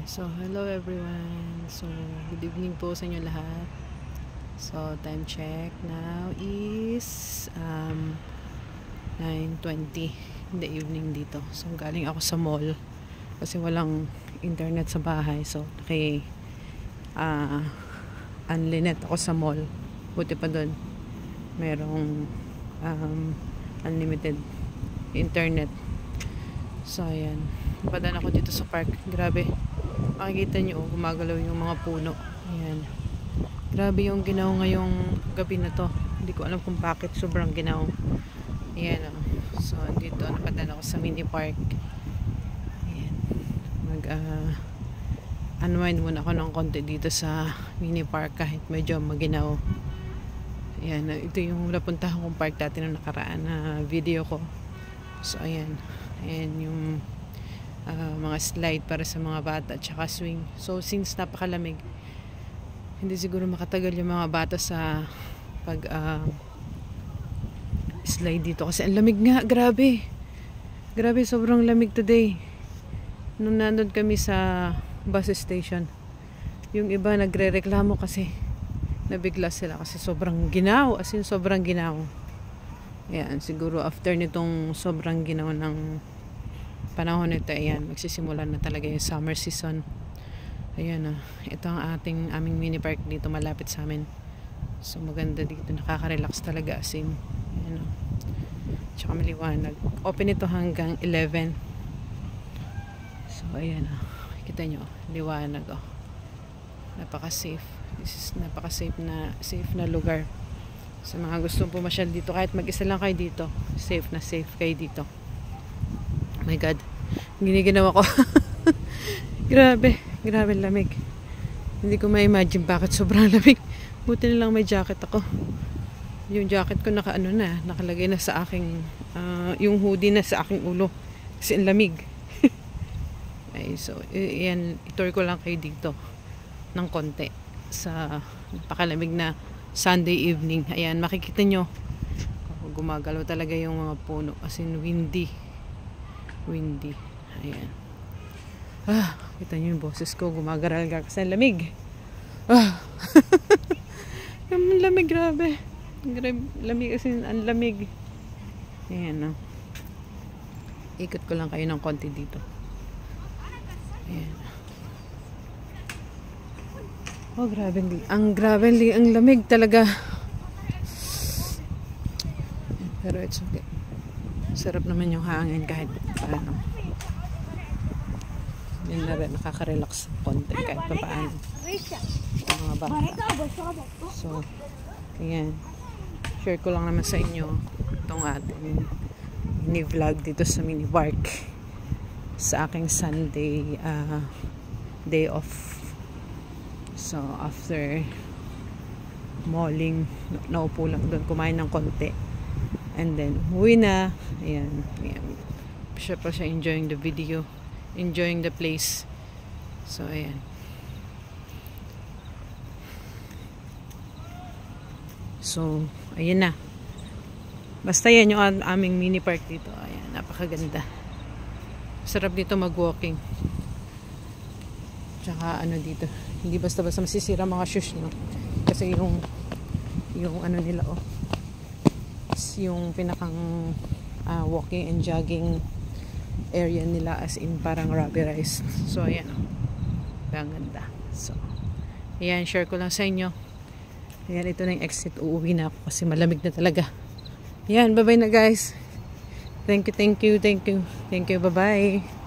So, hello everyone. So, good evening po sa inyo lahat. So, time check now is 9:20 in the evening dito. So, galing ako sa mall kasi walang internet sa bahay. So, unlinet ako sa mall. Buti pa doon merong unlimited internet. So, ayan. Napadaan ako dito sa park. Grabe. Makikita nyo, gumagalaw yung mga puno. Ayan. Grabe yung ginaw ngayong gabi na to. Hindi ko alam kung bakit sobrang ginaw. Ayan o. So, dito napadaan ako sa mini park. Ayan. Unwind muna ako ng konti dito sa mini park kahit medyo maginaw. Ayan. Ito yung napuntahan kong park dati nung nakaraan na video ko. So, ayan. Ayan yung mga slide para sa mga bata at saka swing. So since napakalamig, hindi siguro makatagal yung mga bata sa pag slide dito kasi ang lamig nga. Grabe sobrang lamig today. Nung nandun kami sa bus station, yung iba nagre-reklamo kasi nabigla sila kasi sobrang ginaw, as in sobrang ginaw. Ayan, siguro after nitong sobrang ginaw ng panahon nito, ayan, magsisimula na talaga yung summer season. Ayan, ito ang aming mini park dito malapit sa amin. So maganda dito, nakaka-relax talaga, as in, ayan, tsaka maliwanag. Open ito hanggang 11. So ayan, kita nyo, liwanag, napaka-safe. This is napaka-safe na lugar sa mga gustong pumasyal dito. Kahit mag-isa lang kayo dito, safe kayo dito. Oh my God, giniginawa ko. grabe lamig. Hindi ko ma-imagine bakit sobrang lamig. Buti na lang may jacket ako. Yung jacket ko nakalagay na sa aking yung hoodie na sa aking ulo kasi ang lamig. Ay, so yan, itour ko lang kayo dito ng konti sa napakalamig na Sunday evening. Ayan, makikita nyo gumagalaw talaga yung mga puno, as in windy. Ayan. Kita nyo yung boses ko, gumagaral kasi ang lamig. Yung lamig, grabe lamig, as in ang lamig. Ayan, ikot ko lang kayo ng konti dito. Ayan. Grabe ang lamig talaga. Pero it's okay. Sarap naman yung hangin kahit paano. Yun na rin, nakaka-relax konti kahit pa paano. Ang mga bata. So, ayan. Share ko lang naman sa inyo itong ating mini-vlog dito sa mini park sa aking Sunday day off. So, after malling, naupo lang doon, kumain ng konti. And then, uwi na. Ayan. Siya pa siya enjoying the video. Enjoying the place. So, ayan. So, ayan na. Basta yan yung aming mini park dito. Ayan, napakaganda. Sarap dito mag-walking. Tsaka dito, hindi basta-basta masisira mga shoes nyo. Kasi yung nila, yung pinakang walking and jogging area nila, as in parang rubberized. So ayan, ang ganda. So ayan, share ko lang sa inyo. Ayan, ito na yung exit. Uuwi na ako kasi malamig na talaga. Ayan, bye bye na guys. Thank you, bye bye.